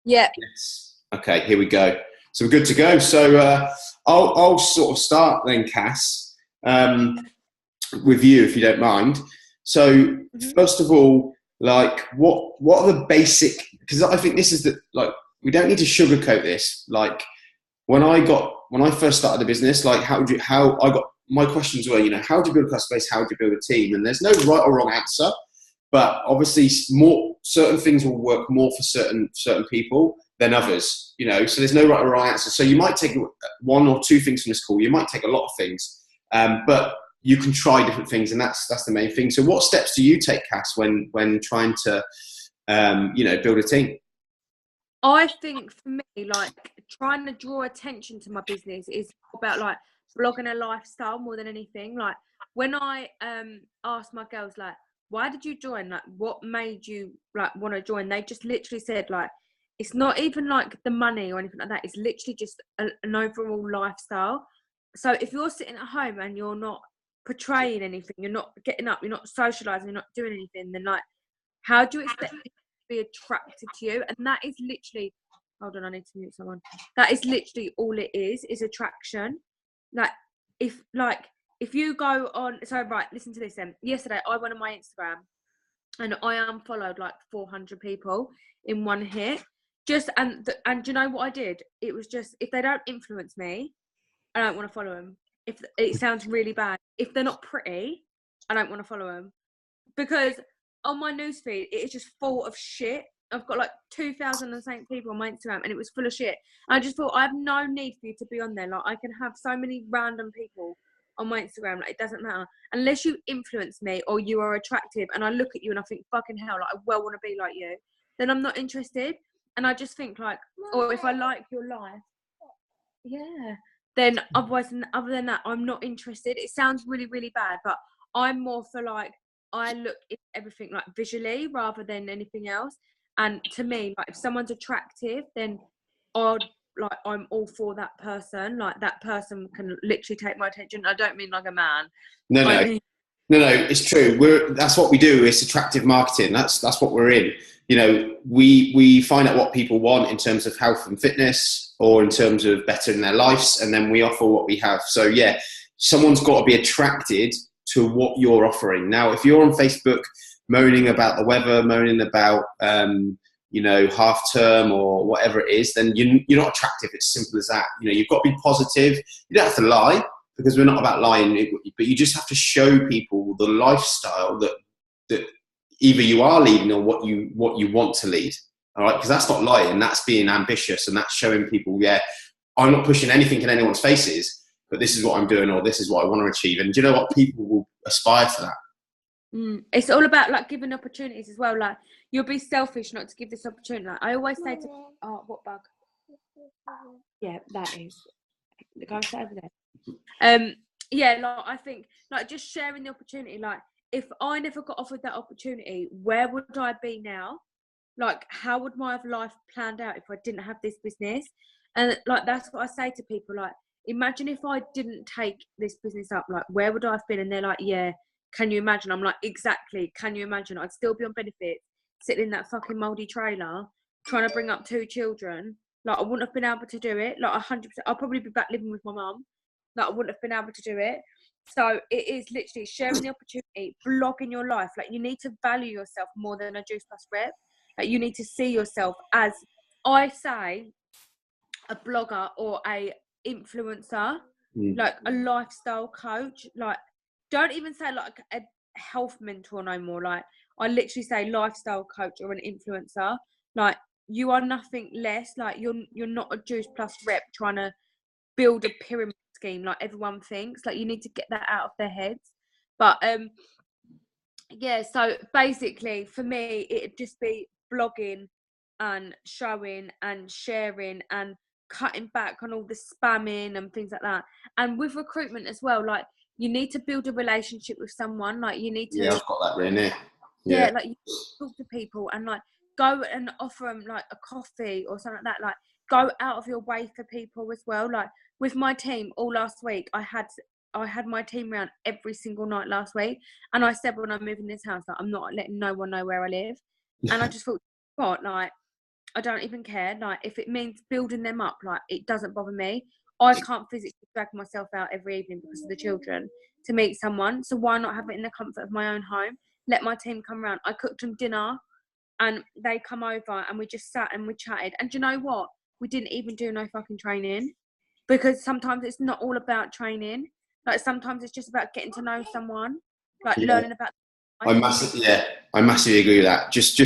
Yeah. Yes. Okay, here we go. So we're good to go. So I'll sort of start then, Cass, with you if you don't mind. So first of all, like what are the basic? Because I think this is the like we don't need to sugarcoat this. Like when I first started the business, like how I got my questions were, how do you build a customer base? How do you build a team? And there's no right or wrong answer, but obviously certain things will work more for certain people than others, so there's no right or wrong answer. So you might take one or two things from this call. You might take a lot of things, but you can try different things, and that's the main thing. So what steps do you take, Cass, when trying to, build a team? I think for me, like trying to draw attention to my business is about like blogging a lifestyle more than anything. Like when I asked my girls like, why did you join? Like what made you like want to join? They just literally said like, it's not even like the money or anything like that. It's literally just an overall lifestyle. So if you're sitting at home and you're not portraying anything, you're not getting up, you're not socializing, you're not doing anything, then like, how do you expect people to be attracted to you? And that is literally, hold on, I need to mute someone. That is literally all it is attraction. Like if you go on, so right, listen to this then. Yesterday I went on my Instagram and I unfollowed like 400 people in one hit. And do you know what I did? It was just, if they don't influence me, I don't want to follow them. If it sounds really bad, if they're not pretty, I don't want to follow them, because on my newsfeed it is just full of shit. I've got like 2,000 and something people on my Instagram, and it was full of shit. I just thought I have no need for you to be on there. Like I can have so many random people on my Instagram. Like it doesn't matter unless you influence me or you are attractive, and I look at you and I think fucking hell, like I well want to be like you. Then I'm not interested. And I just think like, or if I like your life, yeah. Then otherwise, other than that, I'm not interested. It sounds really, really bad, but I'm more for like, I look at everything like visually rather than anything else. And to me, like if someone's attractive, then I'm all for that person. Like that person can literally take my attention. I don't mean like a man. No, no. I mean, No, it's true. That's what we do. It's attractive marketing. That's what we're in. We find out what people want in terms of health and fitness, or in terms of bettering their lives, and then we offer what we have. So yeah, someone's got to be attracted to what you're offering. Now, if you're on Facebook moaning about the weather, moaning about half term or whatever it is, then you're not attractive. It's simple as that. You've got to be positive. You don't have to lie, because we're not about lying, but you just have to show people the lifestyle that either you are leading or what you want to lead. All right, because that's not lying, that's being ambitious, and that's showing people, yeah, I'm not pushing anything in anyone's faces, but this is what I'm doing, or this is what I want to achieve. And do you know what? People will aspire to that. It's all about like giving opportunities as well. Like you'll be selfish not to give this opportunity. Like I always say to, what bug? Yeah, that is. Go sit over there. Yeah, like I think like just sharing the opportunity. Like if I never got offered that opportunity, where would I be now? Like how would my life planned out if I didn't have this business? And like that's what I say to people. Like imagine if I didn't take this business up, like where would I have been? And they're like, yeah, can you imagine? I'm like, exactly, can you imagine? I'd still be on benefits, sitting in that fucking mouldy trailer trying to bring up 2 children. Like I wouldn't have been able to do it. Like 100%. I'll probably be back living with my mum. Like I wouldn't have been able to do it. So it is literally sharing the opportunity, blogging your life. Like you need to value yourself more than a juice plus rep. Like you need to see yourself as, I say, a blogger or a influencer, like a lifestyle coach. Like don't even say like a health mentor no more. Like I literally say lifestyle coach or an influencer. Like you are nothing less. Like you're not a juice plus rep trying to build a pyramid scheme like everyone thinks. Like you need to get that out of their heads. But yeah, so basically for me it'd just be blogging and showing and sharing and cutting back on all the spamming and things like that. And with recruitment as well, like you need to build a relationship with someone. Like you need to, Yeah, I've got that written here. yeah, like you talk to people and like go and offer them like a coffee or something like that. Like go out of your way for people as well. Like with my team all last week, I had my team around every single night last week, and I said when I'm moving this house that I'm not letting no one know where I live. And I just thought, what, like I don't even care. Like, if it means building them up, like, it doesn't bother me. I can't physically drag myself out every evening because of the children to meet someone. So why not have it in the comfort of my own home? Let my team come around. I cooked them dinner and they come over and we just sat and we chatted. And do you know what? We didn't even do no fucking training, because sometimes it's not all about training. Like, sometimes it's just about getting to know someone, like learning about. I massively agree with that. Just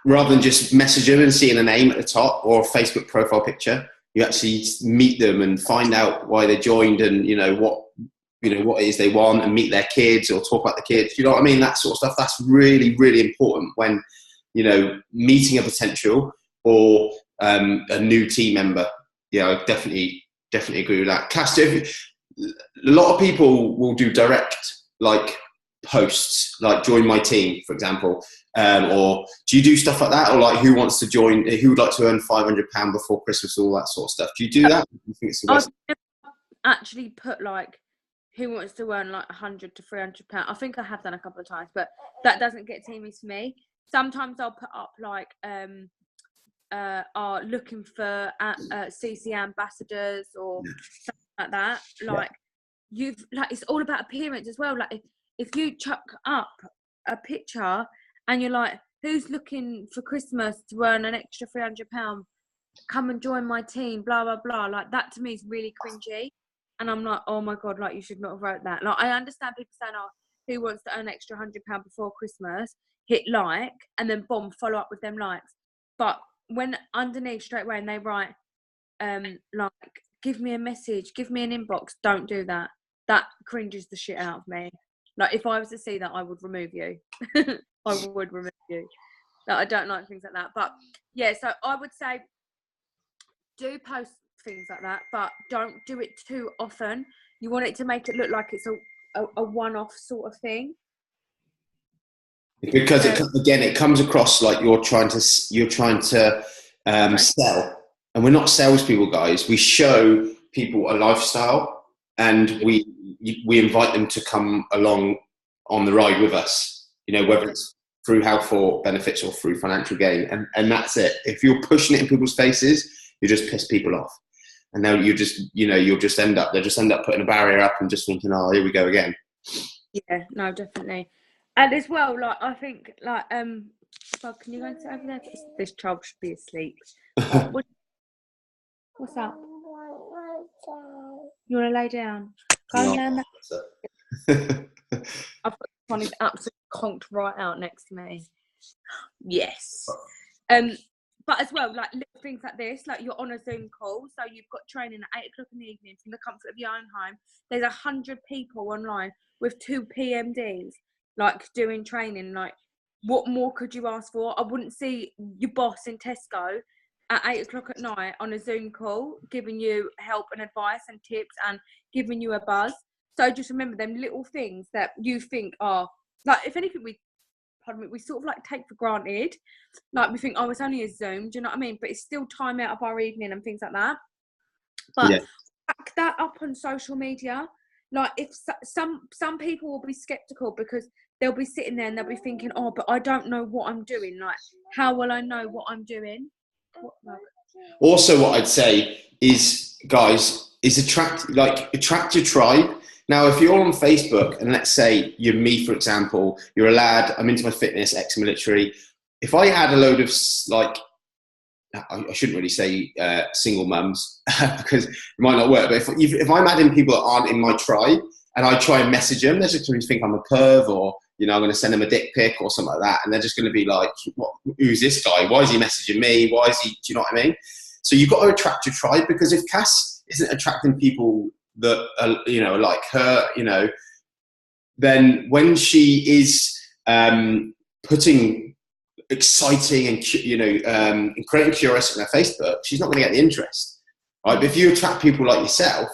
rather than just message them and seeing a name at the top or a Facebook profile picture, you actually meet them and find out why they joined, and what it is they want, and meet their kids or talk about the kids. You know what I mean? That sort of stuff. That's really, really important when meeting a potential or a new team member. Yeah, I definitely agree with that. Cassy, a lot of people will do direct posts, like join my team, for example, or do you do stuff like that, or like who wants to join, who would like to earn £500 before Christmas, all that sort of stuff? Do you do that? You think it's the I've never actually put like who wants to earn like £100 to £300. I think I have done a couple of times, but that doesn't get teamies for me. Sometimes I'll put up like are looking for CC ambassadors or something like that. Like it's all about appearance as well. Like if you chuck up a picture and you're like, who's looking for Christmas to earn an extra £300? Come and join my team, blah blah blah. Like, that to me is really cringy, and I'm like, oh my god, like, you should not have wrote that. Like, I understand people saying, oh, who wants to earn extra £100 before Christmas? Hit like, and then boom, follow up with them likes. But when underneath straight away and they write like, give me a message, give me an inbox, don't do that. That cringes the shit out of me. Like, if I was to see that, I would remove you. I would remove you. Like, I don't like things like that. But yeah, so I would say do post things like that, but don't do it too often. You want it to make it look like it's a one-off sort of thing. Because it comes across like you're trying to sell, and we're not salespeople, guys. We show people a lifestyle, and we invite them to come along on the ride with us. Whether it's through health or benefits or through financial gain, and that's it. If you're pushing it in people's faces, you just piss people off, and then they'll just end up putting a barrier up and just thinking, oh, here we go again. Yeah, no, definitely. And as well, like, I think, like, well, can you go and sit over there? This child should be asleep. What's up? You want to lay down? I've got one who's absolutely conked right out next to me. Yes. But as well, like, little things like this, like you're on a Zoom call, so you've got training at 8 o'clock in the evening from the comfort of your own home. There's 100 people online with 2 PMDs, like, doing training. Like, what more could you ask for? I wouldn't see your boss in Tesco at 8 o'clock at night on a Zoom call, giving you help and advice and tips and giving you a buzz. So just remember them little things that you think are, like, if anything, we sort of like take for granted. Like, we think, oh, it's only a Zoom, do you know what I mean? But it's still time out of our evening and things like that. But back that up on social media. Like, if some people will be skeptical because they'll be sitting there and they'll be thinking, oh, but I don't know what I'm doing. Like, how will I know what I'm doing? Also, what I'd say is, guys, is attract your tribe. Now, if you're on Facebook and let's say you're me, for example, you're a lad, I'm into my fitness, ex-military. If I had a load of, like, I shouldn't really say single mums because it might not work, but if I'm adding people that aren't in my tribe and I try and message them, they're just going to think I'm a perv, or, I'm going to send them a dick pic or something like that. And they're just going to be like, who's this guy? Why is he messaging me? Why is he, do you know what I mean? So you've got to attract your tribe, because if Cass isn't attracting people that are, like her, then when she is putting exciting and creating curiosity on her Facebook, she's not going to get the interest, right? But if you attract people like yourself,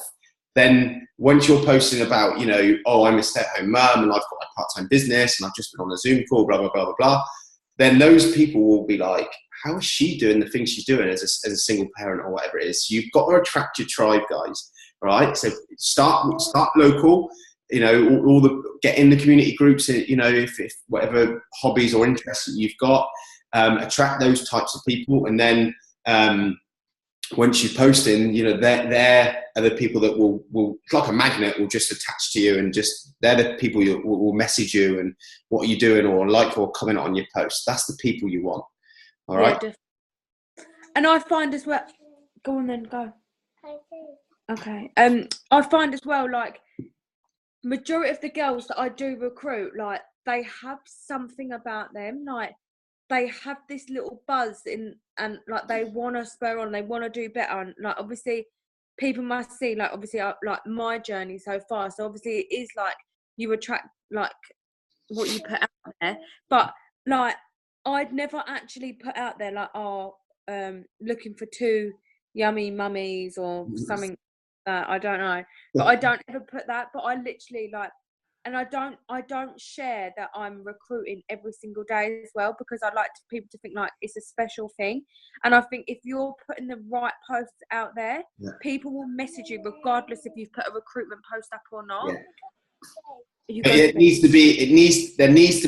then once you're posting about, oh, I'm a stay-at-home mum and I've got my part-time business and I've just been on a Zoom call, blah blah blah blah blah, then those people will be like, how is she doing the things she's doing as a single parent or whatever it is? So you've got to attract your tribe, guys. Right, so start local. Get in the community groups. If whatever hobbies or interests that you've got, attract those types of people, and then once you post in, you know, they're the people that will it's like a magnet, will just attach to you, and just they're the people you will message you and what are you doing, or like or comment on your post. That's the people you want. All right. Yeah, and I find as well. Go on then, go. Okay. I find as well, like, majority of the girls that I do recruit, like, they have something about them, like they have this little buzz in, and like they want to spur on, they want to do better, and like obviously people must see, like, obviously like my journey so far. So obviously it is like you attract like what you put out there, but like I'd never actually put out there like, looking for two yummy mummies or something. I don't know, but I don't ever put that. But I literally like, and I don't share that I'm recruiting every single day as well, because I like people to think like it's a special thing. And I think if you're putting the right posts out there, people will message you regardless if you've put a recruitment post up or not. There needs to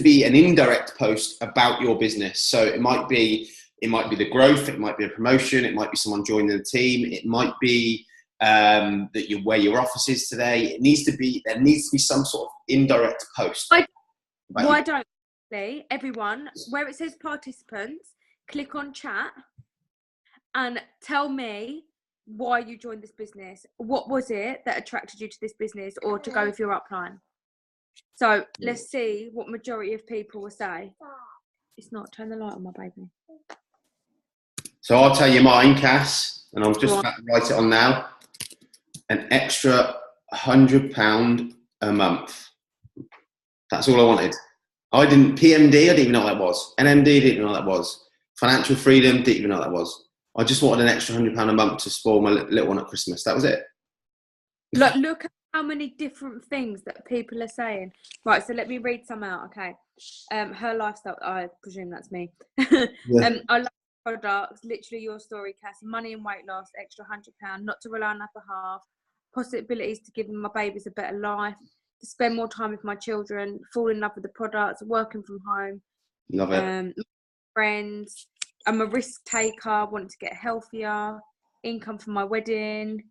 be an indirect post about your business. So it might be the growth, it might be a promotion, it might be someone joining the team, it might be where your office is today. There needs to be some sort of indirect post. Why don't everyone, where it says participants, click on chat and tell me why you joined this business. What was it that attracted you to this business, or to go with your upline? So let's see what majority of people will say. It's not. Turn the light on, my baby. So I'll tell you mine, Cass, and I'm just about to write it on now. An extra £100 a month. That's all I wanted. PMD, I didn't even know what that was. NMD, didn't even know what that was. Financial freedom, didn't even know what that was. I just wanted an extra £100 a month to spoil my little one at Christmas. That was it. Look at how many different things that people are saying. Right, so let me read some out, okay. Her lifestyle, I presume that's me. Yeah. I love products, literally your story, Cassy. Money and weight loss, extra £100, not to rely on other half, possibilities to give my babies a better life, to spend more time with my children, fall in love with the products, working from home. Love it. Friends, I'm a risk taker, want to get healthier, income for my wedding,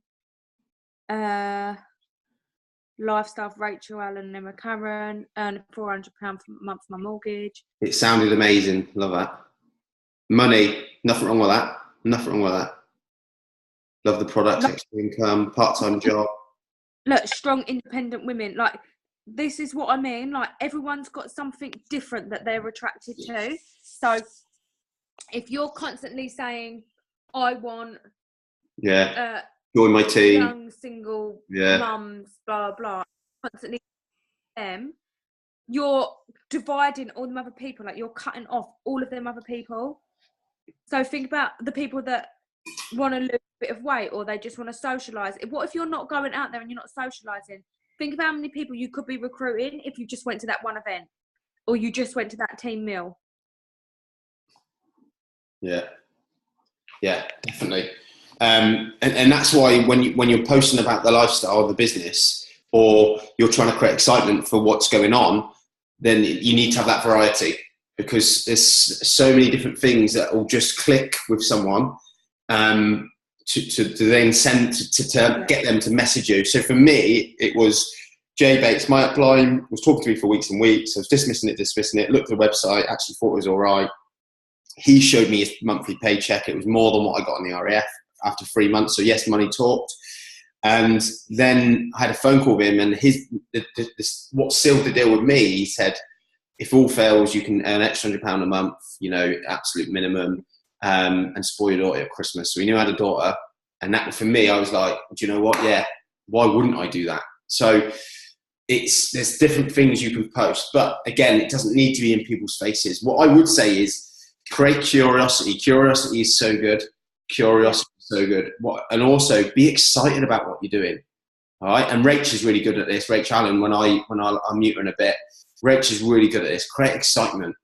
lifestyle for Rachel, Allen and Emma Cameron, earn £400 per month for my mortgage. It sounded amazing. Love that. Money, nothing wrong with that. Nothing wrong with that. Love the products, extra income, part-time job. Look, strong, independent women. Like, this is what I mean. Like, everyone's got something different that they're attracted to. So, if you're constantly saying, I want... join my team. Young, single mums, blah, blah, constantly them, you're dividing all them other people. Like, you're cutting off all of them other people. So think about the people that want to lose a bit of weight, or they just want to socialise. What if you're not going out there and you're not socialising? Think of how many people you could be recruiting if you just went to that one event, or you just went to that team meal. Yeah, definitely. And that's why when you're posting about the lifestyle of the business, or you're trying to create excitement for what's going on, then you need to have that variety, because there's so many different things that will just click with someone to then send to get them to message you. So for me, it was Jay Bates, my upline, was talking to me for weeks and weeks. I was dismissing it, looked at the website, actually thought it was all right. He showed me his monthly paycheck. It was more than what I got on the RAF after 3 months. So yes, money talked. And then I had a phone call with him, and what sealed the deal with me, he said, if all fails, you can earn extra £100 a month, absolute minimum, and spoil your daughter at Christmas. So he knew I had a daughter. And that, for me, I was like, do you know what? Yeah, why wouldn't I do that? So there's different things you can post. But again, it doesn't need to be in people's faces. What I would say is create curiosity. Curiosity is so good. And also be excited about what you're doing. All right. And Rach is really good at this. Rach Allen, when I'll mute her in a bit, Rach is really good at this. Create excitement,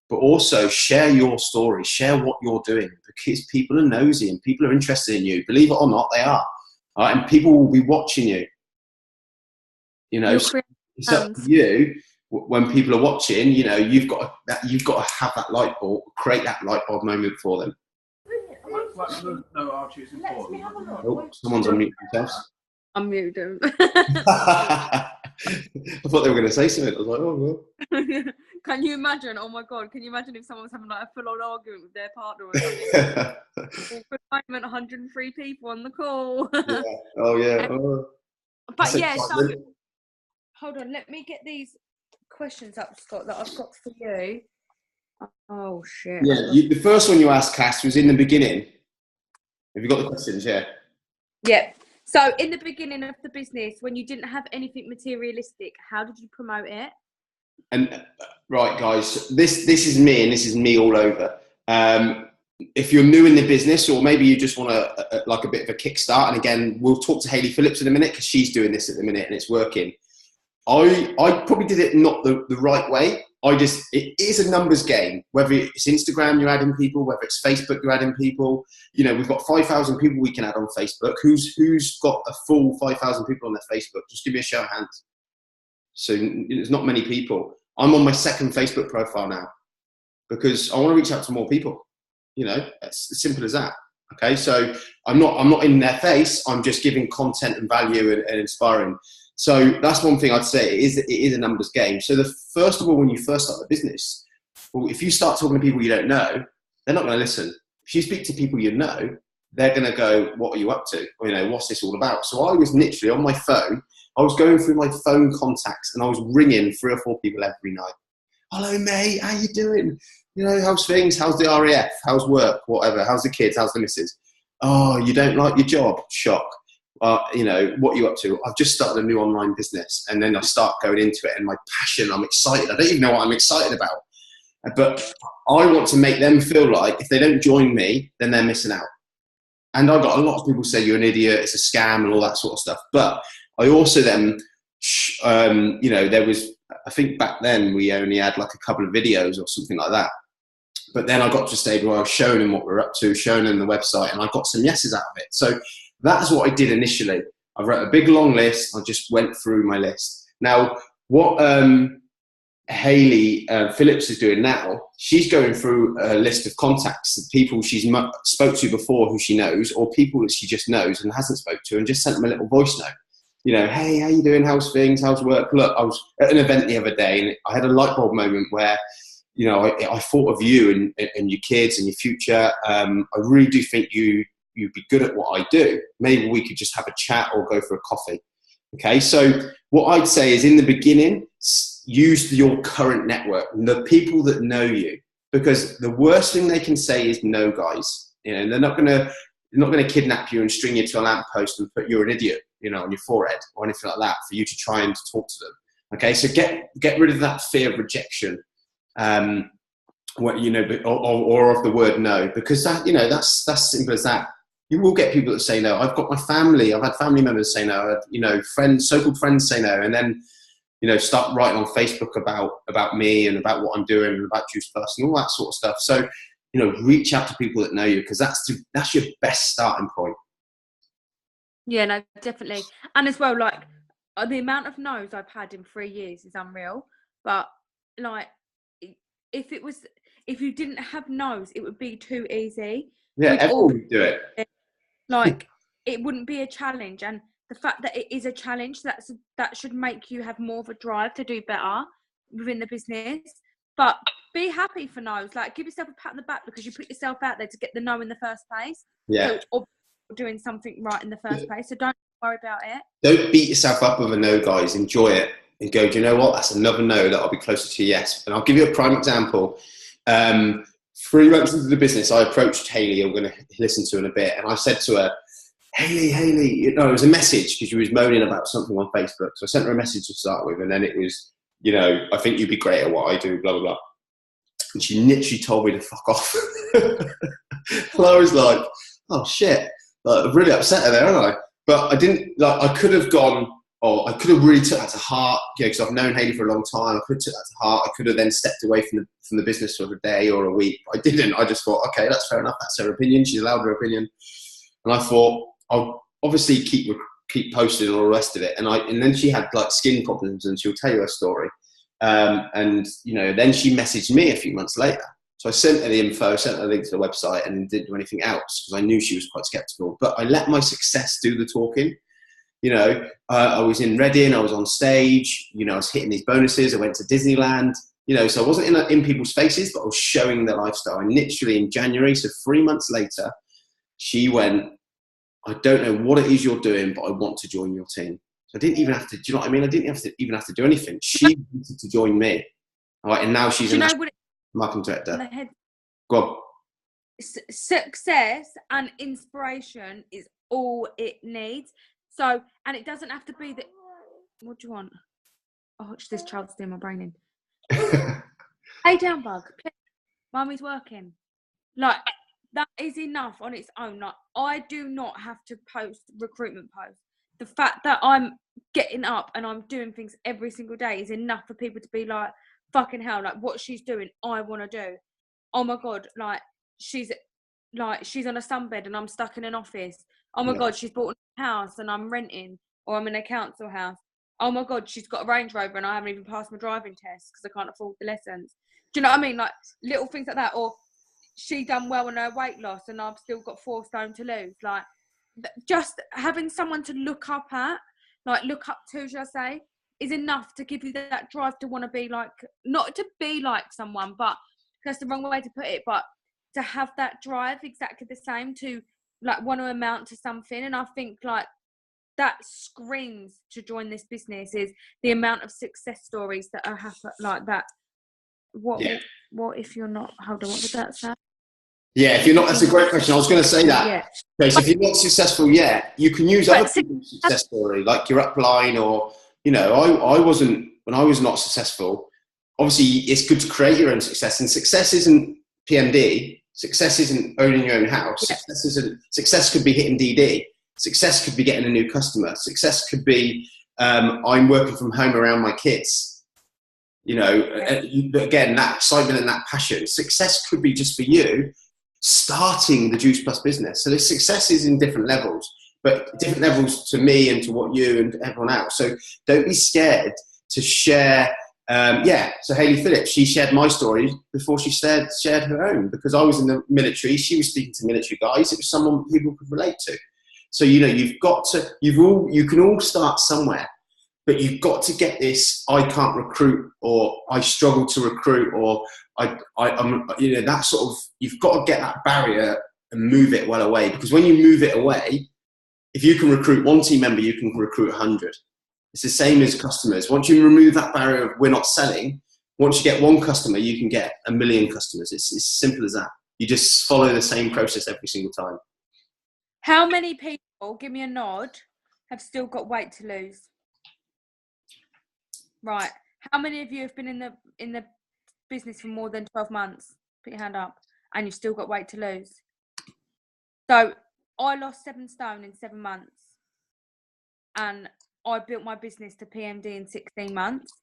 but also share your story, share what you're doing, because people are nosy and people are interested in you. Believe it or not, they are. All right. And people will be watching you. So it's up to you when people are watching, you know, you've got to have that light bulb, create that light bulb moment for them. No, Archie, it's important. Oh, someone's on mute themselves. I'm muted. I thought they were going to say something. I was like, oh, well. Can you imagine? Oh my God! Can you imagine if someone was having like a full-on argument with their partner or something? For the moment, 103 people on the call. Yeah. Oh yeah. Oh. But yeah, so hold on. Let me get these questions up, Scott, that I've got for you. Oh shit. Yeah, the first one you asked, Cass, was in the beginning. Have you got the questions? Yeah. Yeah. So in the beginning of the business, when you didn't have anything materialistic, how did you promote it? And right, guys, this is me, and this is me all over. If you're new in the business, or maybe you just want like a bit of a kickstart, and again, we'll talk to Hayley Phillips in a minute because she's doing this at the minute and it's working. I probably did it not the right way. It is a numbers game. Whether it's Instagram, you're adding people. Whether it's Facebook, you're adding people. You know, we've got 5,000 people we can add on Facebook. Who's got a full 5,000 people on their Facebook? Just give me a show of hands. So there's not many people. I'm on my second Facebook profile now because I want to reach out to more people. You know, it's as simple as that. Okay, so I'm not in their face. I'm just giving content and value and inspiring. So that's one thing I'd say. It is a numbers game. So first of all, when you first start the business, well, if you start talking to people you don't know, they're not going to listen. If you speak to people you know, they're going to go, "What are you up to? Or, you know, what's this all about?" So I was literally on my phone. I was going through my phone contacts and I was ringing 3 or 4 people every night. "Hello, mate. How you doing? You know, how's things? How's the RAF? How's work? Whatever. How's the kids? How's the missus? Oh, you don't like your job? Shock. You know, what are you up to? I've just started a new online business." And then I start going into it and my passion, I'm excited. I don't even know what I'm excited about. But I want to make them feel like if they don't join me, then they're missing out. And I got a lot of people say you're an idiot, it's a scam and all that sort of stuff. But I also then, you know, there was, I think back then we only had like a couple of videos or something like that. But then I got to a stage where I was showing them what we're up to, showing them the website, and I got some yeses out of it. So that's what I did initially. I wrote a big long list. I just went through my list. Now, what Hayley Phillips is doing now, she's going through a list of contacts, of people she's spoke to before who she knows, or people that she just knows and hasn't spoke to, and just sent them a little voice note. You know, "Hey, how you doing? How's things? How's work? Look, I was at an event the other day and I had a light bulb moment where, you know, I thought of you and your kids and your future. I really do think you'd be good at what I do. Maybe we could just have a chat or go for a coffee." Okay, so what I'd say is in the beginning, use your current network, the people that know you, because the worst thing they can say is no, guys. You know, they're not gonna kidnap you and string you to a lamppost and put "you're an idiot," you know, on your forehead or anything like that for you to try and talk to them. Okay, so get rid of that fear of rejection. What, you know, or of the word no, because that, you know, that's simple as that. You will get people that say no. I've got my family. I've had family members say no. I've had, you know, so-called friends say no, and then, you know, start writing on Facebook about me and about what I'm doing and about Juice Plus and all that sort of stuff. So, you know, reach out to people that know you, because that's your best starting point. Yeah, no, definitely. And as well, like the amount of no's I've had in 3 years is unreal. But like, if you didn't have no's, it would be too easy. Yeah, everyone would do it. Like, it wouldn't be a challenge, and the fact that it is a challenge, that should make you have more of a drive to do better within the business. But be happy for no's. Like, give yourself a pat on the back because you put yourself out there to get the no in the first place. Yeah. Or doing something right in the first place. So don't worry about it. Don't beat yourself up with a no, guys. Enjoy it and go, "Do you know what? That's another no that I'll be closer to yes." And I'll give you a prime example. 3 months into the business, I approached Hayley. I'm going to listen to her in a bit, and I said to her, Hayley, you know, it was a message because she was moaning about something on Facebook. So I sent her a message to start with, and then it was, you know, "I think you'd be great at what I do, blah, blah, blah." And she literally told me to fuck off. And I was like, oh shit, like, I've really upset her there, haven't I? But I didn't, like, I could have gone, or I could have really took that to heart, you know, because I've known Hayley for a long time. I could have took that to heart. I could have then stepped away from the business for a day or a week. But I didn't. I just thought, okay, that's fair enough. That's her opinion. She's allowed her opinion. And I thought, I'll obviously keep posting and all the rest of it. And then she had like skin problems, and she'll tell you her story. And, you know, then she messaged me a few months later. So I sent her the info, sent her a link to the website, and didn't do anything else because I knew she was quite skeptical. But I let my success do the talking. You know, I was in Reading, I was on stage, you know, I was hitting these bonuses, I went to Disneyland, you know, so I wasn't in people's faces, but I was showing the lifestyle. And literally in January, so 3 months later, she went, I don't know what it is you're doing, but I want to join your team. So I didn't even have to, do you know what I mean? I didn't even have to do anything. She wanted to join me. All right, and now she's a marketing director. Go on. Success and inspiration is all it needs. So, and it doesn't have to be that. What do you want? Oh, watch this child's doing my brain in. Hey, down, bug. Please. Mummy's working. Like, that is enough on its own. Like, I do not have to post recruitment posts. The fact that I'm getting up and I'm doing things every single day is enough for people to be like, fucking hell, like what she's doing, I want to do. Oh my God, like she's on a sunbed and I'm stuck in an office. Oh my God, she's bought a house and I'm renting, or I'm in a council house. Oh my God, she's got a Range Rover and I haven't even passed my driving test because I can't afford the lessons. Do you know what I mean? Like little things like that. Or she done well in her weight loss and I've still got 4 stone to lose. Like just having someone to look up to, should I say, is enough to give you that drive to want to be like, not to be like someone, but that's the wrong way to put it, but to have that drive exactly the same to like want to amount to something. And I think like that screams to join this business is the amount of success stories that are happen like that. What if you're not, hold on, what did that say? Yeah, if you're not, that's a great question. I was going to say that. Yeah. Okay, so if you're not successful yet, you can use other people's success story, like your upline, or, you know, I wasn't, when I was not successful, obviously it's good to create your own success, and success isn't PMD, success isn't owning your own house, success could be hitting DD, success could be getting a new customer, success could be I'm working from home around my kids, you know, again, that excitement and that passion. Success could be just for you starting the Juice Plus business. So the success is in different levels, but different levels to me and to what you and everyone else. So don't be scared to share. So Hayley Phillips, she shared my story before she shared her own, because I was in the military. She was speaking to military guys. It was someone people could relate to. So, you know, you can all start somewhere, but you've got to get this, I can't recruit, or I struggle to recruit, or I'm, you know, that sort of, you've got to get that barrier and move it well away. Because when you move it away, if you can recruit 1 team member, you can recruit 100. It's the same as customers. Once you remove that barrier of we're not selling, once you get 1 customer, you can get 1 million customers. It's as simple as that. You just follow the same process every single time. How many people, give me a nod, have still got weight to lose? Right. How many of you have been in the business for more than 12 months? Put your hand up. And you've still got weight to lose. So I lost 7 stone in 7 months. And I built my business to PMD in 16 months.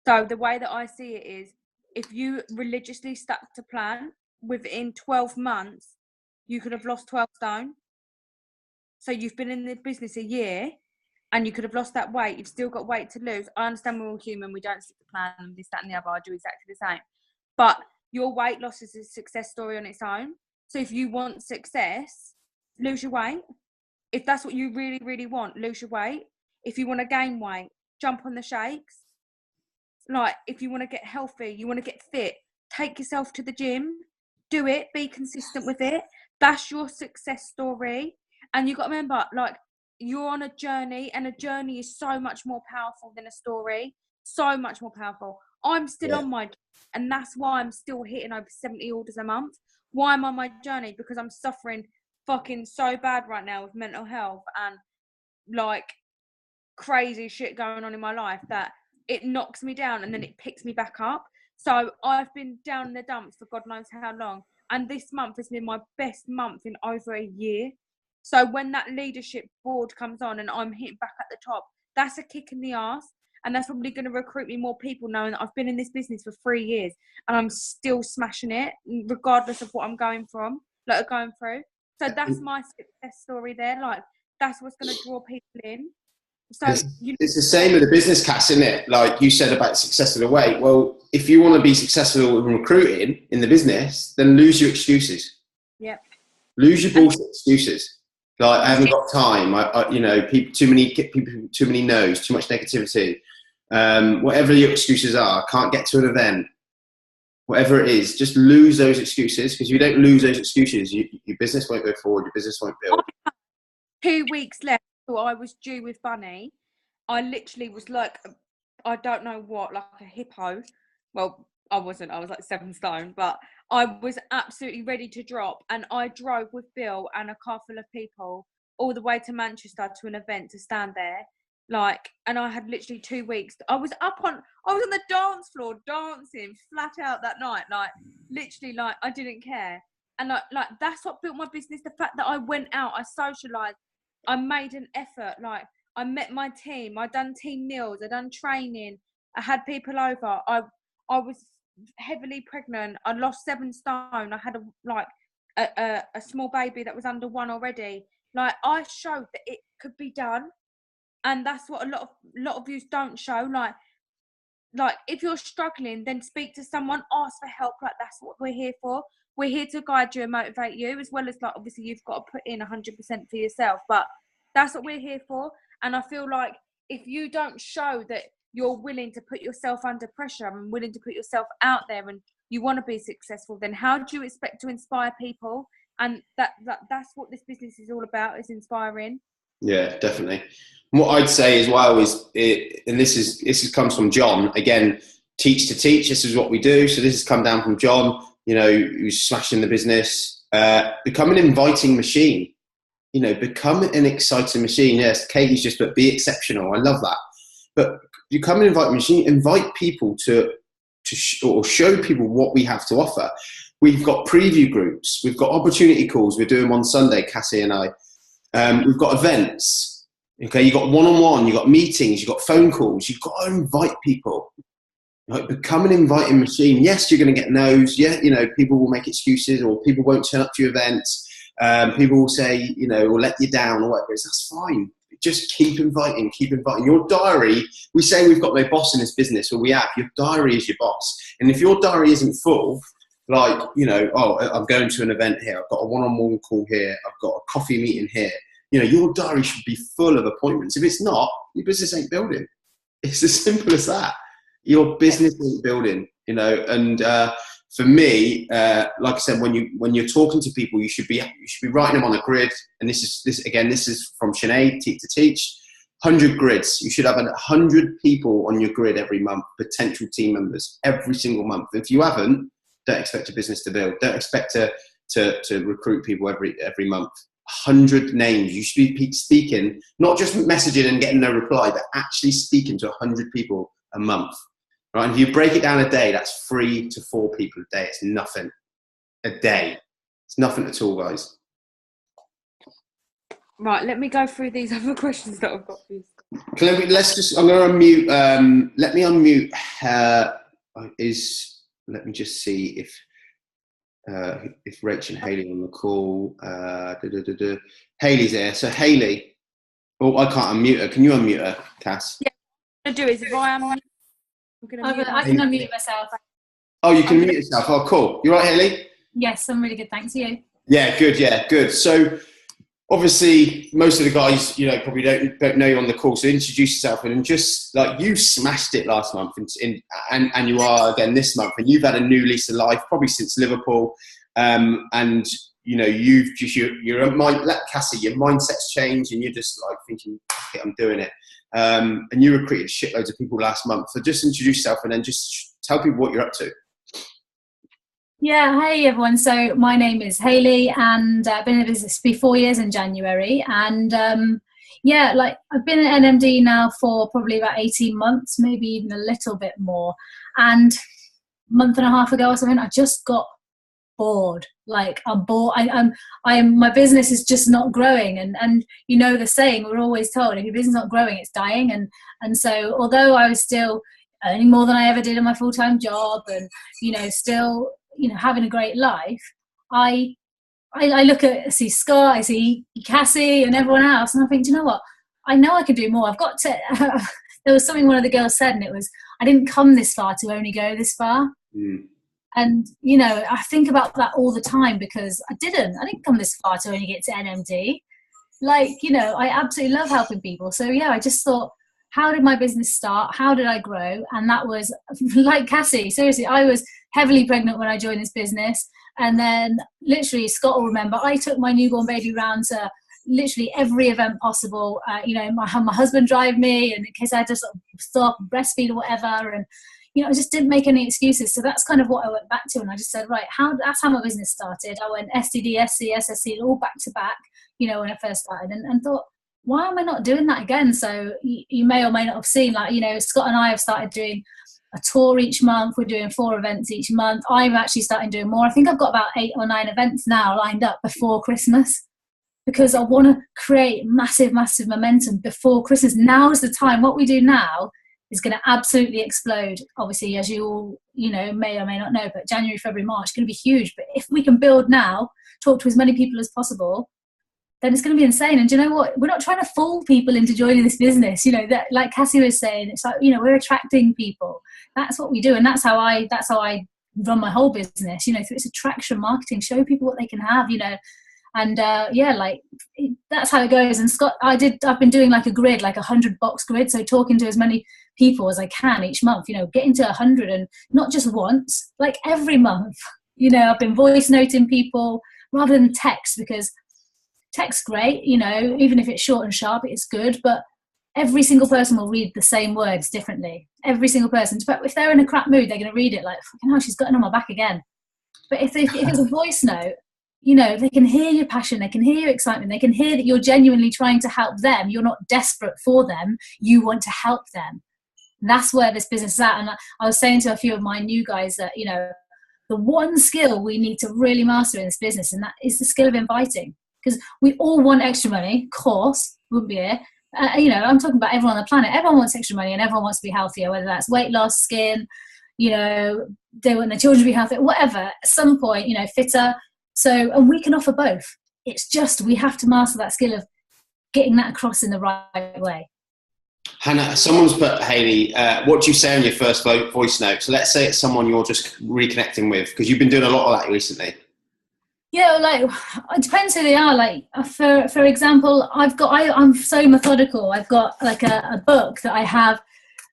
So the way that I see it is, if you religiously stuck to plan, within 12 months, you could have lost 12 stone. So you've been in the business a year and you could have lost that weight. You've still got weight to lose. I understand we're all human. We don't stick to plan and this, that and the other. I do exactly the same. But your weight loss is a success story on its own. So if you want success, lose your weight. If that's what you really, really want, lose your weight. If you want to gain weight, jump on the shakes. Like, if you want to get healthy, you want to get fit, take yourself to the gym, do it, be consistent with it. That's your success story. And you've got to remember, like, you're on a journey, and a journey is so much more powerful than a story. So much more powerful. I'm still on my, and that's why I'm still hitting over 70 orders a month. Why am I on my journey? Because I'm suffering fucking so bad right now with mental health and like crazy shit going on in my life that it knocks me down and then it picks me back up. So I've been down in the dumps for God knows how long, and this month has been my best month in over a year. So when that leadership board comes on and I'm hitting back at the top, that's a kick in the ass, and that's probably going to recruit me more people, knowing that I've been in this business for 3 years and I'm still smashing it regardless of what I'm going through. So that's my success story there. Like, that's what's going to draw people in. So it's the same with the business, Cass, isn't it? Like you said about success of the way. Well, if you want to be successful in recruiting in the business, then lose your excuses. Yep. Lose your bullshit excuses. Like, I haven't got time. People, too many no's, too much negativity. Whatever your excuses are, can't get to an event. Whatever it is, just lose those excuses, because if you don't lose those excuses, your business won't go forward. Your business won't build. 2 weeks left till I was due with Bunny. I literally was like, I don't know what, like a hippo. Well, I wasn't. I was like 7 stone, but I was absolutely ready to drop. And I drove with Bill and a car full of people all the way to Manchester to an event to stand there. And I had literally 2 weeks. I was on the dance floor dancing flat out that night. Literally, I didn't care. And that's what built my business. The fact that I went out, I socialized, I made an effort. I met my team. I done team meals. I done training. I had people over. I was heavily pregnant. I lost 7 stone. I had a small baby that was under 1 already. I showed that it could be done. And that's what a lot of you don't show. If you're struggling, then speak to someone, ask for help. That's what we're here for. We're here to guide you and motivate you, as well as obviously you've got to put in 100% for yourself. But that's what we're here for. And I feel like if you don't show that you're willing to put yourself under pressure and willing to put yourself out there and you want to be successful, then how do you expect to inspire people? And that's what this business is all about, is inspiring. Yeah, definitely. And what I'd say as well is, and this comes from John again, teach to teach. This is what we do. So this has come down from John, who's smashing the business. Become an inviting machine. Become an exciting machine. Yes, Katie's just put, be exceptional. I love that. But become an inviting machine. Invite people to show people what we have to offer. We've got preview groups. We've got opportunity calls. We're doing on Sunday, Cassy and I. We've got events. Okay, you've got one-on-one, you've got meetings, you've got phone calls. You've got to invite people. Become an inviting machine. Yes, you're going to get no's. Yeah, people will make excuses, or people won't turn up to your events. People will say, will let you down or whatever. That's fine. Just keep inviting, keep inviting. Your diary, we say we've got no boss in this business, or we have. Your diary is your boss. And if your diary isn't full, I'm going to an event here, I've got a one-on-one call here, I've got a coffee meeting here. Your diary should be full of appointments. If it's not, your business ain't building. It's as simple as that. Your business ain't building, and for me, like I said, when you're talking to people, you should be writing them on a grid. And this is from Sinead, Teach to Teach. 100 grids. You should have 100 people on your grid every month, potential team members, every single month. If you haven't, don't expect your business to build. Don't expect to recruit people every month. 100 names. You should be speaking, not just messaging and getting no reply, but actually speaking to 100 people a month. Right? And if you break it down a day, that's 3 to 4 people a day. It's nothing. A day. It's nothing at all, guys. Right, let me go through these other questions that I've got for you. I'm going to unmute. Let me unmute. Let me just see if Rach and Hayley on the call. Hayley's there. So Hayley. Oh, I can't unmute her. Can you unmute her, Cass? Yeah. What I'm going to do is, if I am, I can unmute myself. Oh, you can mute yourself. Oh, cool. You right, Hayley? Yes, I'm really good. Thanks. You? Yeah, good. Yeah, good. So obviously, most of the guys, probably don't know you on the call. So introduce yourself, and just you smashed it last month, and you are again this month, and you've had a new lease of life, probably since Liverpool, and you're let Cassy, your mindset's changed, and you're just thinking, okay, I'm doing it, and you recruited shitloads of people last month. So just introduce yourself, and then just tell people what you're up to. Yeah, hey everyone. So my name is Hayley, and I've been in the business for 4 years in January. And I've been at NMD now for probably about 18 months, maybe even a little bit more. And a month and a half ago or something, I just got bored. I'm bored. My business is just not growing. And the saying, we're always told, if your business is not growing, it's dying. And so although I was still earning more than I ever did in my full-time job, and still having a great life, I see Scott, I see Cassy and everyone else, and I think, do you know what? I know I could do more. I've got to, there was something one of the girls said, and it was, I didn't come this far to only go this far. Mm. And, you know, I think about that all the time because I didn't come this far to only get to NMD. Like, you know, I absolutely love helping people. So yeah, I just thought, how did my business start? How did I grow? And that was like Cassy. Seriously, I was heavily pregnant when I joined this business. And then literally, Scott will remember, I took my newborn baby round to literally every event possible. You know, my husband drive me, and in case I had to sort of stop, breastfeed or whatever. And, you know, I just didn't make any excuses. So that's kind of what I went back to. And I just said, right, that's how my business started. I went STD, SC, SSC, all back to back, you know, when I first started, and thought, why am I not doing that again? So you may or may not have seen, like, you know, Scott and I have started doing a tour each month. We're doing 4 events each month. I'm actually starting doing more. I think I've got about 8 or 9 events now lined up before Christmas, because I want to create massive, massive momentum before Christmas. Now is the time. What we do now is going to absolutely explode. Obviously, as you all, you know, may or may not know, but January, February, March is going to be huge. But if we can build now, talk to as many people as possible, then it's going to be insane. And do you know what? We're not trying to fool people into joining this business. You know, that, like Cassy was saying, it's like, you know, we're attracting people. That's what we do. And that's how I run my whole business, you know, through its attraction marketing, show people what they can have, you know. And yeah, like that's how it goes. And Scott, I've been doing like a grid, like 100-box grid. So talking to as many people as I can each month, you know, getting to 100, and not just once, like every month. You know, I've been voice noting people rather than text, because text's great, you know, even if it's short and sharp, it's good, but every single person will read the same words differently. Every single person. But if they're in a crap mood, they're going to read it like, fucking hell, she's gotten on my back again. But if it's a voice note, you know, they can hear your passion, they can hear your excitement, they can hear that you're genuinely trying to help them. You're not desperate for them. You want to help them. And that's where this business is at. And I was saying to a few of my new guys that, you know, the one skill we need to really master in this business, and that is the skill of inviting. Because we all want extra money, of course, wouldn't be here. You know, I'm talking about everyone on the planet. Everyone wants extra money, and everyone wants to be healthier, whether that's weight loss, skin, you know, they want their children to be healthy, whatever. At some point, you know, fitter. So, and we can offer both. It's just we have to master that skill of getting that across in the right way. Hannah, someone's put, Hayley, what do you say on your first voice note? So let's say it's someone you're just reconnecting with, because you've been doing a lot of that recently. Yeah, like it depends who they are. Like for example, I'm so methodical. I've got like a book that I have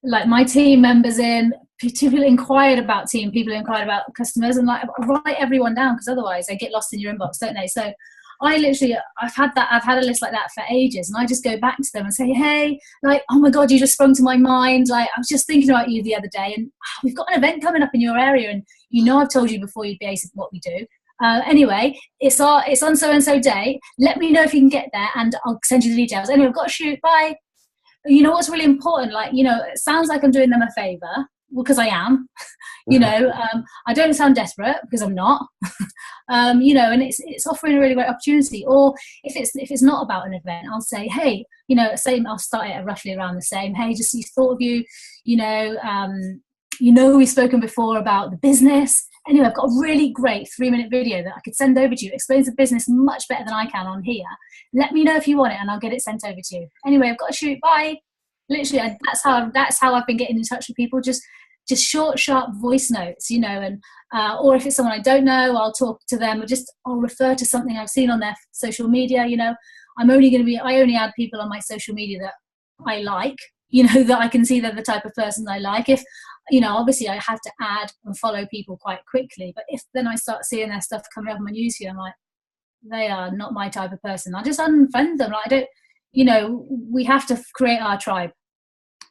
like my team members in. People inquired about team, people inquired about customers, and like I write everyone down, because otherwise they get lost in your inbox, don't they? So I've had a list like that for ages, and I just go back to them and say, hey, like, oh my God, you just sprung to my mind. Like, I was just thinking about you the other day, and we've got an event coming up in your area, and you know I've told you before you'd be ace at what we do. Anyway, it's on so-and-so day. Let me know if you can get there, and I'll send you the details. Anyway, I've got to shoot. Bye. You know what's really important? Like, you know, it sounds like I'm doing them a favor. Well, because I am, you know, I don't sound desperate, because I'm not, you know, and it's offering a really great opportunity. Or if it's not about an event, I'll say, hey, you know, I'll start it roughly around the same. Hey, just thought of you, you know, we've spoken before about the business. Anyway, I've got a really great 3-minute video that I could send over to you. It explains the business much better than I can on here. Let me know if you want it, and I'll get it sent over to you. Anyway, I've got to shoot. Bye. Literally, that's how I've been getting in touch with people. Just short, sharp voice notes, you know, and or if it's someone I don't know, I'll talk to them, or I'll refer to something I've seen on their social media. You know, I only add people on my social media that I like, you know, that I can see they're the type of person I like. If, you know, obviously I have to add and follow people quite quickly, but if then I start seeing their stuff coming up on my newsfeed, I'm like, they are not my type of person. I just unfriend them. Like, I don't, you know, we have to create our tribe.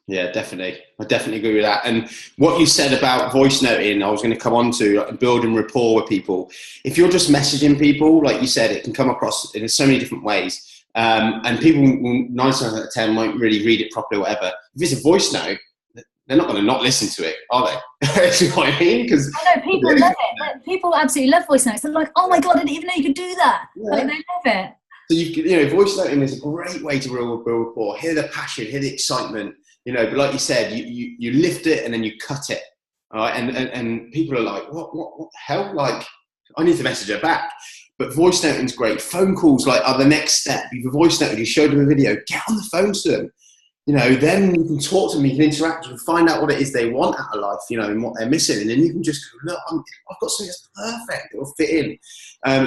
Yeah, definitely. I definitely agree with that. And what you said about voice noting, I was going to come on to, like, building rapport with people. If you're just messaging people, like you said, it can come across in so many different ways. And people, 9 times out of 10, won't really read it properly or whatever. If it's a voice note, they're not going to not listen to it, are they? You know what I mean? Because I know people love it. Like, people absolutely love voice notes. They're like, oh my God, I didn't even know you could do that. Yeah. Like, they love it. So you know, voice noting is a great way to build rapport. Hear the passion, hear the excitement. You know, but like you said, you lift it and then you cut it. All right, and people are like, what the hell? Like, I need to message her back. But voice noting's great. Phone calls are the next step. You've voice noted, you showed them a video, get on the phone to them. Then you can talk to them, you can interact, you can find out what it is they want out of life, and what they're missing. And then you can just go, look, I've got something that's perfect, it'll fit in.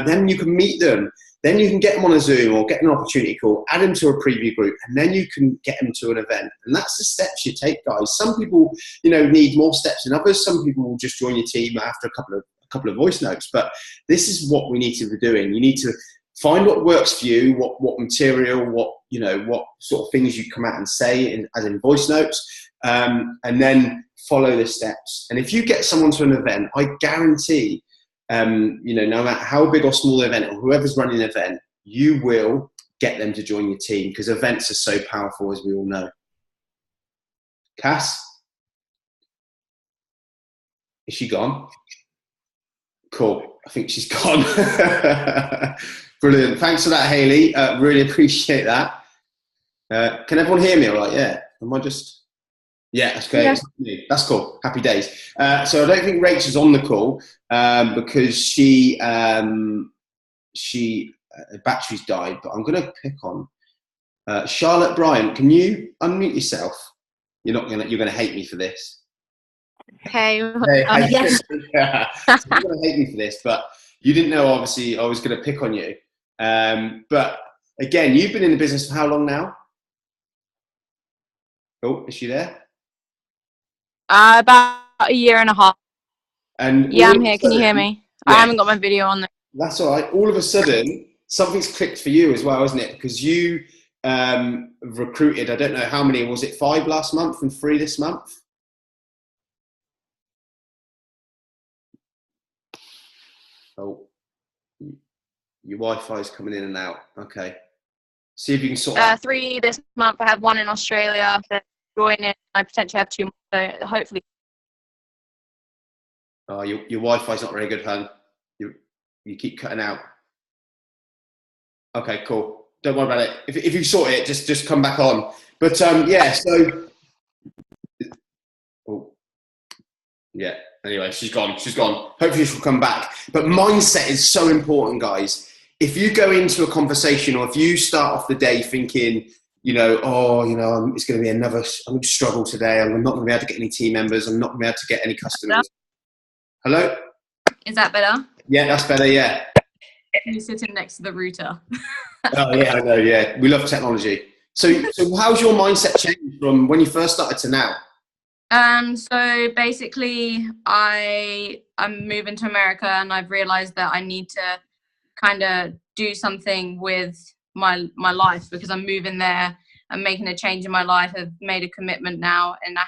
Then you can meet them. Then you can get them on a Zoom or get an opportunity call, add them to a preview group, and then you can get them to an event. And that's the steps you take, guys. Some people, need more steps than others. Some people will just join your team after a couple of voice notes. But this is what we need to be doing. You need to find what works for you, what material, what sort of things you come out and say as in voice notes, and then follow the steps. And if you get someone to an event, I guarantee, no matter how big or small the event or whoever's running the event, you will get them to join your team, because events are so powerful, as we all know. Cass? Is she gone? Cool. I think she's gone. Brilliant. Thanks for that, Hayley. Really appreciate that. Can everyone hear me all right? Yeah. Am I just... Yeah, that's great. Yeah. That's cool. Happy days. So I don't think Rachel's on the call because she battery's died, but I'm going to pick on Charlotte Bryant. Can you unmute yourself? You're going to hate me for this. Hey. Yes. Yeah. So you're going to hate me for this, but you didn't know, obviously, I was going to pick on you. But again, you've been in the business for how long now? Oh, is she there? About a year and a half. And yeah, I'm here. Can you hear me? Yeah. I haven't got my video on there. That's all right. All of a sudden, something's clicked for you as well, isn't it? Because you recruited, I don't know how many, was it 5 last month and 3 this month? Oh, your Wi-Fi is coming in and out. Okay. See if you can sort out. 3 this month. I have 1 in Australia. Joining. I potentially have 2 more. So hopefully. Oh, your Wi-Fi's not very good, hun. You keep cutting out. Okay, cool. Don't worry about it. If you sort it, just come back on. But yeah. So. Oh. Yeah. Anyway, she's gone. Hopefully she'll come back. But mindset is so important, guys. If you go into a conversation, or if you start off the day thinking, it's going to be I'm going to struggle today. I'm not going to be able to get any team members. I'm not going to be able to get any customers. Hello? Is that better? Yeah, that's better, yeah. You're sitting next to the router. Oh, yeah, I know, yeah. We love technology. So how's your mindset changed from when you first started to now? So basically, I'm moving to America, and I've realized that I need to kind of do something with my life, because I'm moving there. I'm making a change in my life. I've made a commitment now, and I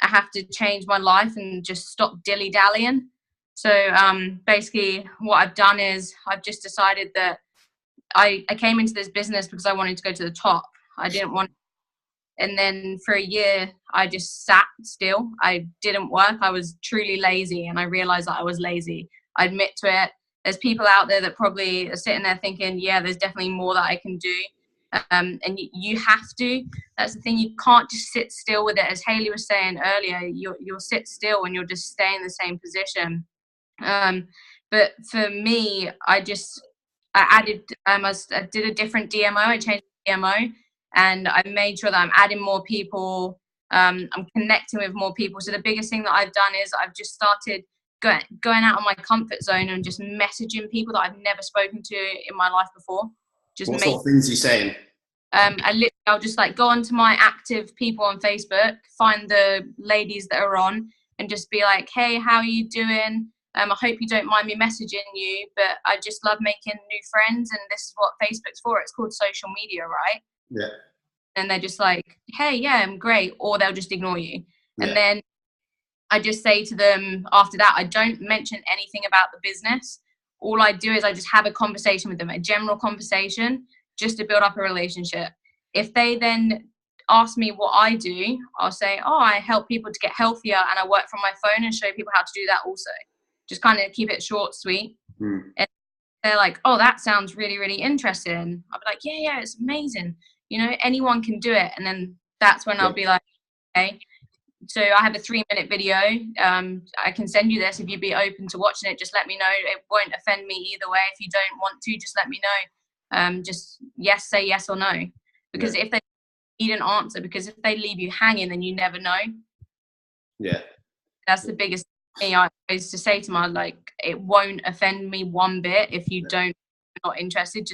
have to change my life and just stop dilly-dallying. So basically what I've done is I've just decided that I came into this business because I wanted to go to the top. I didn't want, and then for a year I just sat still. I didn't work. I was truly lazy, and I realized that I was lazy. I admit to it. There's people out there that probably are sitting there thinking, yeah, there's definitely more that I can do. And you have to. That's the thing. You can't just sit still with it. As Hayley was saying earlier, you'll sit still and you'll just stay in the same position. But for me, I added. I did a different DMO. I changed the DMO, and I made sure that I'm adding more people. I'm connecting with more people. So the biggest thing that I've done is I've just started going out of my comfort zone and just messaging people that I've never spoken to in my life before. What sort of things are you saying? I'll just go onto my active people on Facebook, find the ladies that are on, and just be like, hey, how are you doing? I hope you don't mind me messaging you, but I just love making new friends, and this is what Facebook's for. It's called social media, right? Yeah. And they're just like, hey, yeah, I'm great. Or they'll just ignore you. Yeah. And then I just say to them after that, I don't mention anything about the business. All I do is I just have a conversation with them, a general conversation, just to build up a relationship. If they then ask me what I do, I'll say, oh, I help people to get healthier, and I work from my phone and show people how to do that also. Just kind of keep it short, sweet. And they're like, oh, that sounds really, really interesting. I'll be like, yeah, it's amazing. Anyone can do it. And then that's when I'll be like, okay, so I have a 3-minute video. I can send you this if you'd be open to watching it. Just let me know. It won't offend me either way. If you don't want to, just let me know. Just say yes or no. Because if they need an answer, because if they leave you hanging, then you never know. Yeah. That's the biggest thing I always to say to my, like, it won't offend me one bit if you not interested.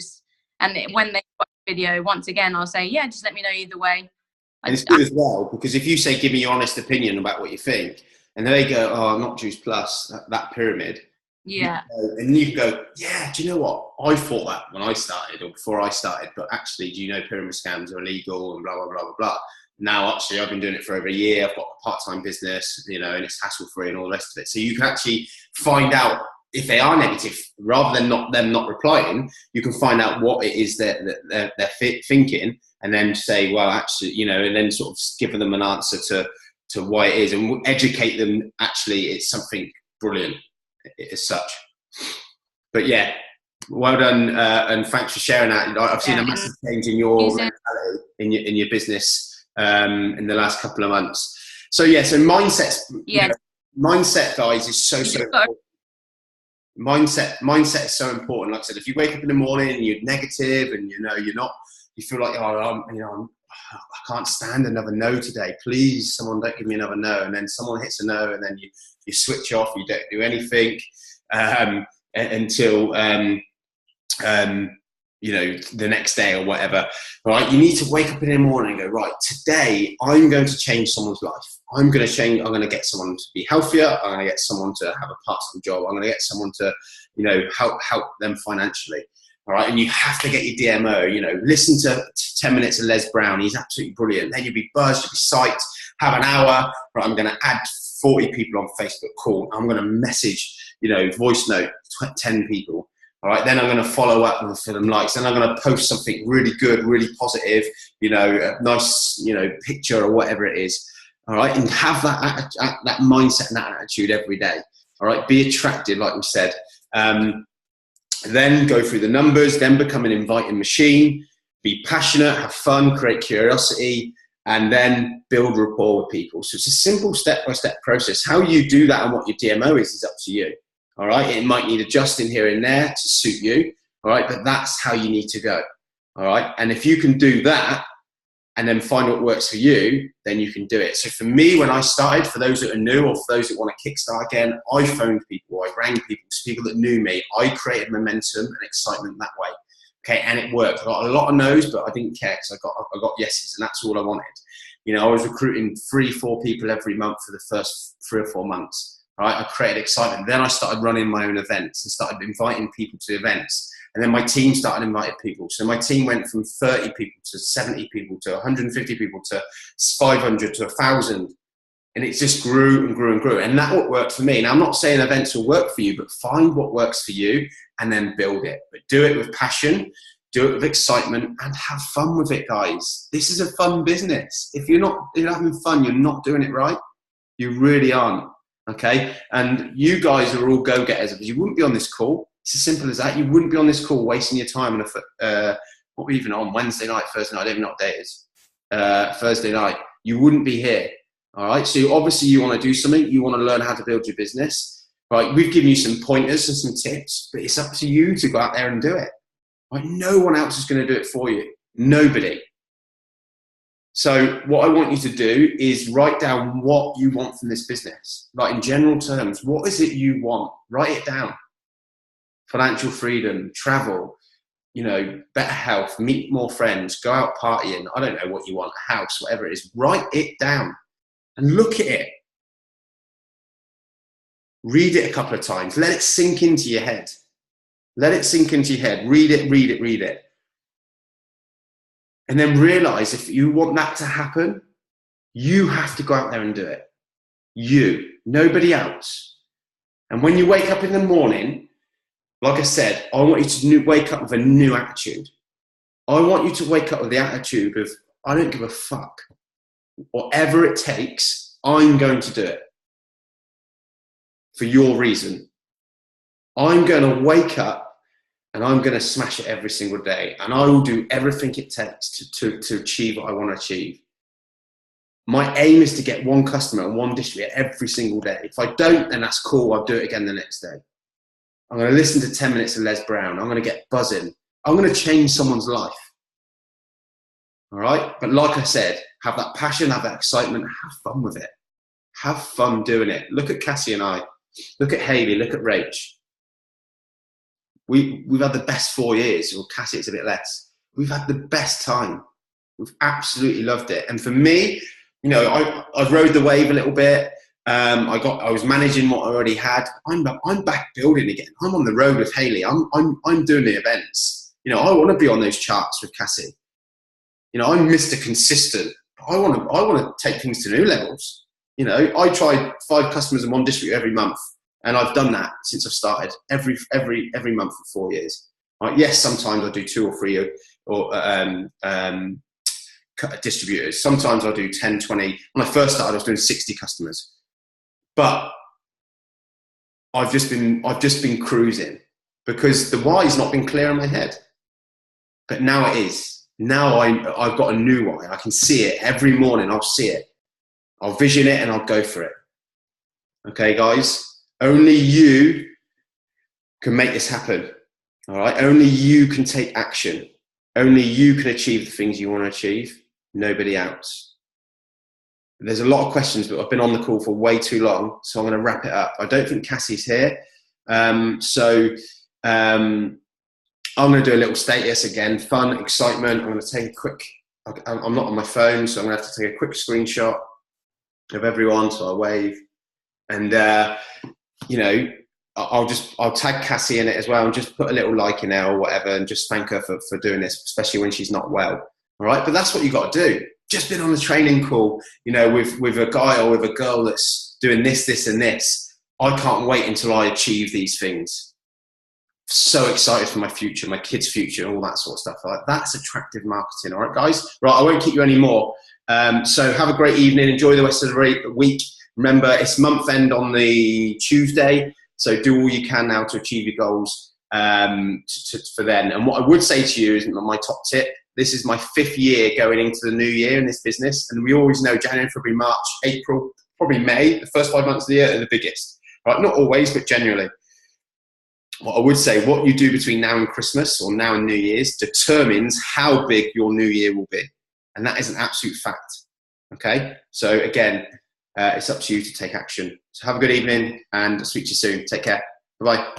And when they watch the video, once again, I'll say, yeah, just let me know either way. And it's good as well, because if you say, give me your honest opinion about what you think, and they go, oh, I'm not Juice Plus, that pyramid. Yeah. And you can go, yeah, do you know what? I thought that when I started or before I started, but actually, do you know pyramid scams are illegal and blah, blah, blah, blah, blah. Now, actually, I've been doing it for over a year. I've got a part-time business, you know, and it's hassle-free and all the rest of it. So you can actually find out if they are negative, rather than them not replying. You can find out what it is that they're thinking, and then say, well, actually, you know, and then sort of give them an answer to why it is, and educate them. Actually, it's something brilliant as such. But yeah, well done, and thanks for sharing that. I've seen a massive change in your mentality, in your business in the last couple of months. So yeah, so mindset, mindset, guys, is so important. Mindset is so important. Like I said, if you wake up in the morning and you're negative and you feel like, I can't stand another no today. Please, someone don't give me another no. And then someone hits a no, and then you switch off. You don't do anything until the next day or whatever. Right? You need to wake up in the morning and go, right, today I'm going to change someone's life. I'm going to get someone to be healthier. I'm going to get someone to have a part-time job. I'm going to get someone to, help them financially. All right. And you have to get your DMO, listen to 10 minutes of Les Brown. He's absolutely brilliant. Then you'll be buzzed, you'll be psyched, have an hour. Right, I'm going to add 40 people on Facebook. Cool. I'm going to message, voice note 10 people. All right, then I'm going to follow up with them likes. Then I'm going to post something really good, really positive, a nice, picture or whatever it is. All right, and have that mindset and that attitude every day. All right, be attractive, like we said. Then go through the numbers. Then become an inviting machine. Be passionate, have fun, create curiosity, and then build rapport with people. So it's a simple step-by-step process. How you do that and what your DMO is up to you. All right, it might need adjusting here and there to suit you. All right, but that's how you need to go. All right, and if you can do that and then find what works for you, then you can do it. So for me, when I started, for those that are new or for those that want to kickstart again, I phoned people, I rang people that knew me. I created momentum and excitement that way. Okay, and it worked. I got a lot of no's, but I didn't care because I got yeses, and that's all I wanted. I was recruiting 3-4 people every month for the first 3 or 4 months. Right, I created excitement. Then I started running my own events and started inviting people to events. And then my team started inviting people. So my team went from 30 people to 70 people to 150 people to 500 to 1,000. And it just grew and grew and grew. And that's what worked for me. Now, I'm not saying events will work for you, but find what works for you and then build it. But do it with passion, do it with excitement, and have fun with it, guys. This is a fun business. If you're not having fun, you're not doing it right. You really aren't. Okay, and you guys are all go-getters because you wouldn't be on this call. It's as simple as that. You wouldn't be on this call wasting your time on what we even on Wednesday night, Thursday night. I don't even know what day it is. Thursday night. You wouldn't be here. All right. So obviously you want to do something. You want to learn how to build your business. Right. We've given you some pointers and some tips, but it's up to you to go out there and do it. Right. No one else is going to do it for you. Nobody. So what I want you to do is write down what you want from this business. Like in general terms, what is it you want? Write it down. Financial freedom, travel, better health, meet more friends, go out partying. I don't know what you want, a house, whatever it is. Write it down and look at it. Read it a couple of times. Let it sink into your head. Let it sink into your head. Read it, read it, read it. And then realize if you want that to happen, you have to go out there and do it. You, nobody else. And when you wake up in the morning, like I said, I want you to wake up with a new attitude. I want you to wake up with the attitude of, I don't give a fuck. Whatever it takes, I'm going to do it. For your reason. I'm going to wake up and I'm going to smash it every single day. And I will do everything it takes to achieve what I want to achieve. My aim is to get one customer and one distributor every single day. If I don't, then that's cool. I'll do it again the next day. I'm going to listen to 10 minutes of Les Brown. I'm going to get buzzing. I'm going to change someone's life. All right. But like I said, have that passion, have that excitement, have fun with it. Have fun doing it. Look at Cassy and I. Look at Hayley. Look at Rach. We've had the best 4 years. Or Cassy, it's a bit less. We've had the best time. We've absolutely loved it. And for me, you know, I rode the wave a little bit. I was managing what I already had. I'm back building again. I'm on the road with Hayley. I'm doing the events. You know, I want to be on those charts with Cassy. You know, I'm Mr. Consistent. I want to take things to new levels. You know, I tried 5 customers and 1 distributor every month, and I've done that since I've started every month for 4 years. Right? Yes, sometimes I do 2 or 3 distributors. Sometimes I'll do 10, 20. When I first started, I was doing 60 customers. But I've just been cruising because the why's not been clear in my head. But now it is. Now I've got a new why. I can see it every morning. I'll see it. I'll vision it and I'll go for it. Okay, guys? Only you can make this happen. All right? Only you can take action. Only you can achieve the things you want to achieve. Nobody else. There's a lot of questions, but I've been on the call for way too long, so I'm going to wrap it up. I don't think Cassy's here. I'm going to do a little status again. Fun, excitement. I'm going to take a quick, I'm not on my phone, so I'm going to have to take a quick screenshot of everyone, so I'll wave. And, you know, I'll tag Cassy in it as well and just put a little like in there or whatever and just thank her for doing this, especially when she's not well. All right, but that's what you got to do. Just been on the training call, you know, with a guy or with a girl that's doing this, this, and this. I can't wait until I achieve these things. So excited for my future, my kids' future, all that sort of stuff. Like, that's attractive marketing. All right, guys. Right, I won't keep you anymore. So have a great evening. Enjoy the rest of the week. Remember, it's month end on the Tuesday, so do all you can now to achieve your goals for then. And what I would say to you is my top tip. This is my 5th year going into the new year in this business. And we always know January, February, March, April, probably May, the first 5 months of the year are the biggest. Right? Not always, but generally. What I would say, what you do between now and Christmas or now and New Year's determines how big your new year will be. And that is an absolute fact. Okay? So again, it's up to you to take action. So have a good evening and I'll speak to you soon. Take care. Bye-bye.